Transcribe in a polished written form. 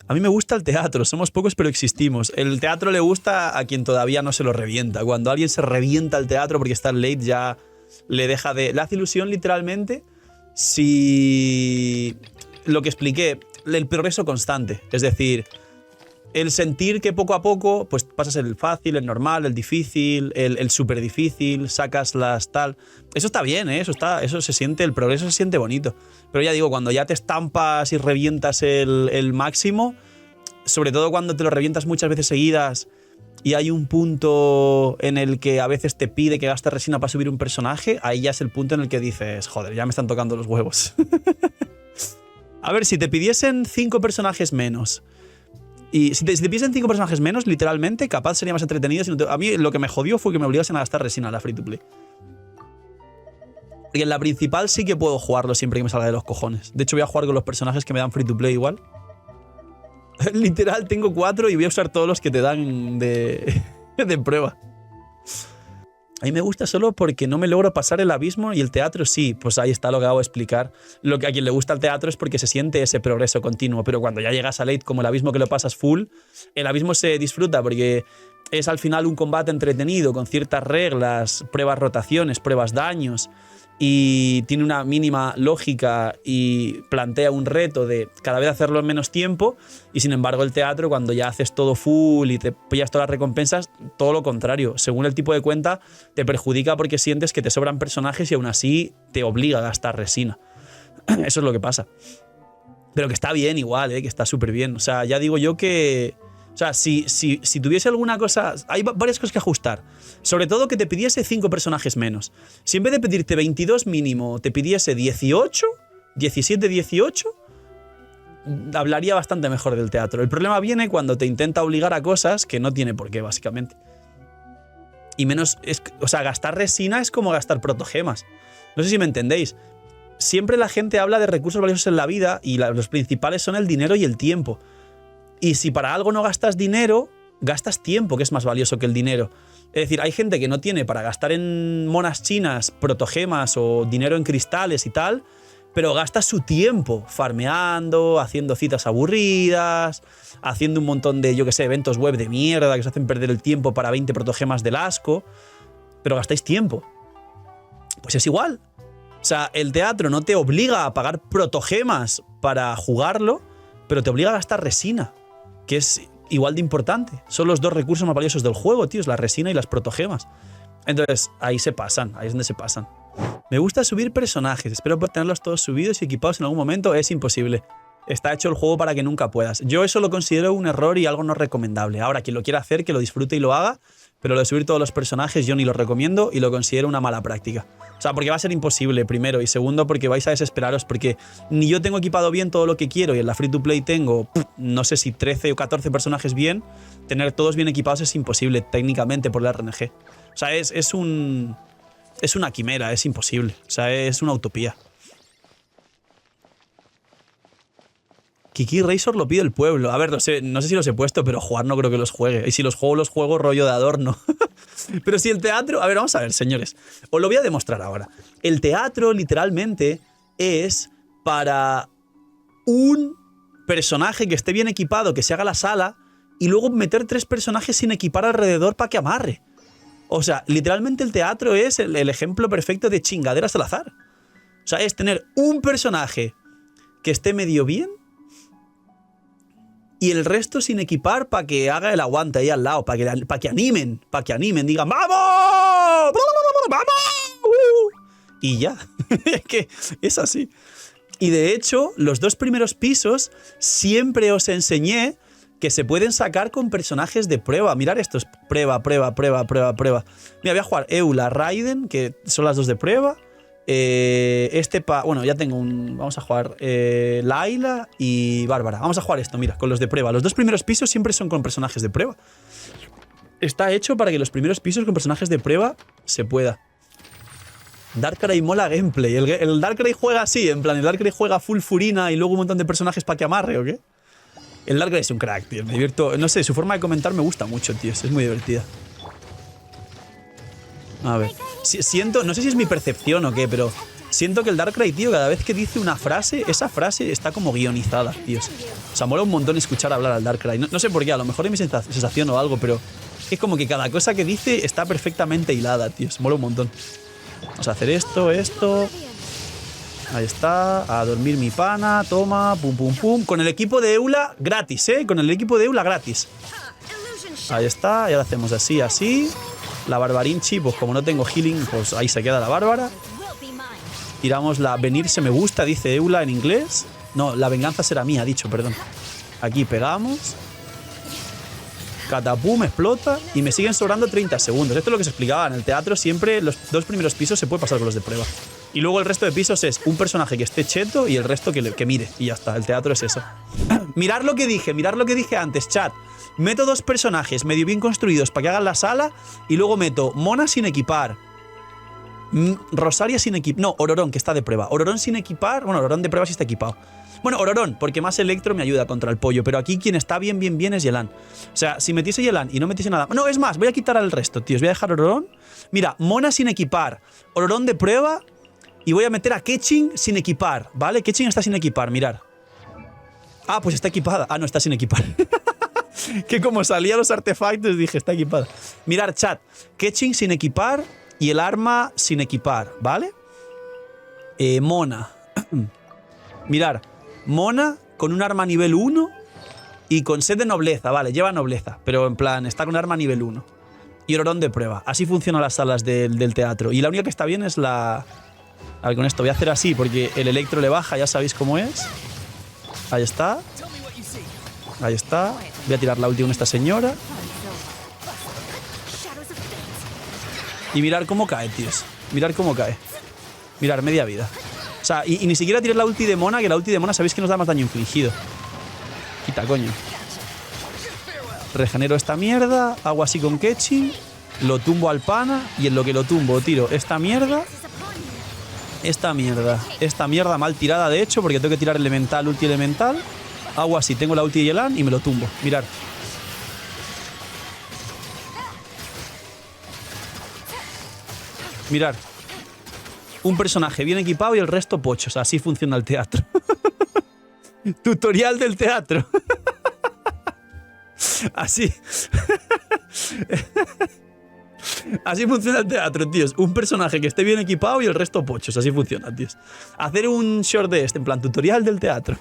A mí me gusta el teatro, somos pocos pero existimos. El teatro le gusta a quien todavía no se lo revienta. Cuando alguien se revienta el teatro porque está late ya le deja de... Le hace ilusión literalmente si... Lo que expliqué, el progreso constante. Es decir, el sentir que poco a poco pues pasas el fácil, el normal, el difícil, el súper difícil, sacas las tal... Eso está bien, ¿eh? Eso se siente, el progreso se siente bonito. Pero ya digo, cuando ya te estampas y revientas el máximo, sobre todo cuando te lo revientas muchas veces seguidas y hay un punto en el que a veces te pide que gastes resina para subir un personaje, ahí ya es el punto en el que dices, joder, ya me están tocando los huevos. A ver, si te pidiesen 5 personajes menos... Y si te pidiesen 5 personajes menos, literalmente, capaz sería más entretenido. A mí lo que me jodió fue que me obligasen a gastar resina en la free to play. Y en la principal sí que puedo jugarlo siempre que me salga de los cojones. De hecho, voy a jugar con los personajes que me dan free to play igual. Literal, tengo 4 y voy a usar todos los que te dan de prueba. A mí me gusta solo porque no me logro pasar el abismo y el teatro sí. Pues ahí está lo que acabo de explicar. Lo que a quien le gusta el teatro es porque se siente ese progreso continuo. Pero cuando ya llegas a late, como el abismo que lo pasas full, el abismo se disfruta porque es al final un combate entretenido, con ciertas reglas, pruebas rotaciones, pruebas daños. Y tiene una mínima lógica y plantea un reto de cada vez hacerlo en menos tiempo. Y sin embargo el teatro, cuando ya haces todo full y te pillas todas las recompensas, todo lo contrario. Según el tipo de cuenta, te perjudica porque sientes que te sobran personajes y aún así te obliga a gastar resina. Eso es lo que pasa. Pero que está bien igual, que está súper bien. O sea, ya digo yo que... O sea, si tuviese alguna cosa... Hay varias cosas que ajustar. Sobre todo que te pidiese 5 personajes menos. Si en vez de pedirte 22 mínimo te pidiese 18, 17, 18, hablaría bastante mejor del teatro. El problema viene cuando te intenta obligar a cosas que no tiene por qué, básicamente. Y menos... o sea, gastar resina es como gastar protogemas. No sé si me entendéis. Siempre la gente habla de recursos valiosos en la vida y los principales son el dinero y el tiempo. Y si para algo no gastas dinero, gastas tiempo, que es más valioso que el dinero. Es decir, hay gente que no tiene para gastar en monas chinas, protogemas o dinero en cristales y tal, pero gasta su tiempo farmeando, haciendo citas aburridas, haciendo un montón de, yo qué sé, eventos web de mierda que os hacen perder el tiempo para 20 protogemas del asco, pero gastáis tiempo. Pues es igual. O sea, el teatro no te obliga a pagar protogemas para jugarlo, pero te obliga a gastar resina, que es igual de importante. Son los 2 recursos más valiosos del juego, tío, la resina y las protogemas. Entonces, ahí se pasan, ahí es donde se pasan. Me gusta subir personajes, espero poder tenerlos todos subidos y equipados en algún momento. Es imposible. Está hecho el juego para que nunca puedas. Yo eso lo considero un error y algo no recomendable. Ahora, quien lo quiera hacer, que lo disfrute y lo haga, pero lo de subir todos los personajes yo ni lo recomiendo y lo considero una mala práctica. O sea, porque va a ser imposible, primero, y segundo, porque vais a desesperaros, porque ni yo tengo equipado bien todo lo que quiero y en la free to play tengo, no sé si 13 o 14 personajes bien, tener todos bien equipados es imposible técnicamente por la RNG. O sea, es una quimera, es imposible. O sea, es una utopía. Kiki Razor lo pide el pueblo. A ver, no sé si los he puesto, pero jugar no creo que los juegue. Y si los juego rollo de adorno. Pero si el teatro... A ver, vamos a ver, señores. Os lo voy a demostrar ahora. El teatro, literalmente, es para un personaje que esté bien equipado, que se haga la sala, y luego meter 3 personajes sin equipar alrededor para que amarre. O sea, literalmente el teatro es el ejemplo perfecto de chingaderas al azar. O sea, es tener un personaje que esté medio bien y el resto sin equipar para que haga el aguante ahí al lado, para que animen, digan ¡vamos! ¡Vamos! Y ya, es que es así. Y de hecho, los 2 primeros pisos siempre os enseñé que se pueden sacar con personajes de prueba. Mirad esto, es prueba. Mira, voy a jugar Eula, Raiden, que son las 2 de prueba. Bueno, ya tengo un... Vamos a jugar Layla y Bárbara. Vamos a jugar esto, mira, con los de prueba. Los 2 primeros pisos siempre son con personajes de prueba. Está hecho para que los primeros pisos con personajes de prueba se pueda. Darkrai mola gameplay. El Darkrai juega así, en plan, el Darkrai juega full furina y luego un montón de personajes para que amarre, ¿o qué? El Darkrai es un crack, tío. Me divierto. No sé, su forma de comentar me gusta mucho, tío. Es muy divertida. A ver. Siento, no sé si es mi percepción o qué, pero Siento que el Darkrai, tío, cada vez que dice una frase, esa frase está como guionizada, tío. O sea, mola un montón escuchar hablar al Darkrai. No sé por qué, a lo mejor es mi sensación o algo, pero es como que cada cosa que dice está perfectamente hilada, tío. Se mola un montón. Vamos a hacer esto, esto. Ahí está. A dormir mi pana. Toma. Pum, pum, pum. Con el equipo de Eula gratis, ¿eh? Con el equipo de Eula gratis. Ahí está. Y ahora hacemos así, así. La Barbarinchi, pues como no tengo healing, pues ahí se queda la Bárbara. Tiramos la venirse me gusta, dice Eula en inglés. No, la venganza será mía, ha dicho, perdón. Aquí pegamos. Catapum, explota. Y me siguen sobrando 30 segundos. Esto es lo que se explicaba en el teatro. Siempre los 2 primeros pisos se puede pasar con los de prueba. Y luego el resto de pisos es un personaje que esté cheto y el resto que mire. Y ya está, el teatro es eso. Mirad lo que dije antes, chat. Meto 2 personajes medio bien construidos para que hagan la sala. Y luego meto Mona sin equipar. Rosaria sin equipar. No, Ororón, que está de prueba. Ororón sin equipar. Bueno, Ororón de prueba sí está equipado. Bueno, Ororón, porque más Electro me ayuda contra el pollo. Pero aquí quien está bien es Yelan. O sea, si metiese Yelan y no metiese nada. No, es más, voy a quitar al resto, tíos. Voy a dejar Ororón. Mira, Mona sin equipar. Ororón de prueba. Y voy a meter a Keqing sin equipar, ¿vale? Keqing está sin equipar, mirar. Ah, pues está equipada. Ah, no, está sin equipar. Que como salía los artefactos dije, está equipada. Mirar, chat. Keqing sin equipar. Y el arma sin equipar, ¿vale? Mona. Mirar, Mona con un arma nivel 1 y con set de nobleza, vale, lleva nobleza, pero en plan, está con arma nivel 1. Y Ororón de prueba. Así funcionan las salas del teatro. Y la única que está bien es la... A ver, con esto voy a hacer así porque el Electro le baja, ya sabéis cómo es. Ahí está. Ahí está. Voy a tirar la ulti con esta señora. Y mirar cómo cae, tíos. Mirar cómo cae. Mirar, media vida. O sea, y ni siquiera tirar la ulti de Mona, que la ulti de Mona sabéis que nos da más daño infligido. Quita, coño. Regenero esta mierda. Hago así con Keqing. Lo tumbo al pana. Y en lo que lo tumbo, tiro esta mierda. Esta mierda mal tirada, de hecho, porque tengo que tirar elemental, ulti elemental. Hago así, tengo la ulti de Yelan y me lo tumbo. Mirar. Mirar. Un personaje bien equipado y el resto pochos. Así funciona el teatro. Tutorial del teatro. Así. Así funciona el teatro, tíos. Un personaje que esté bien equipado y el resto pochos. Así funciona, tíos. Hacer un short de este, en plan tutorial del teatro.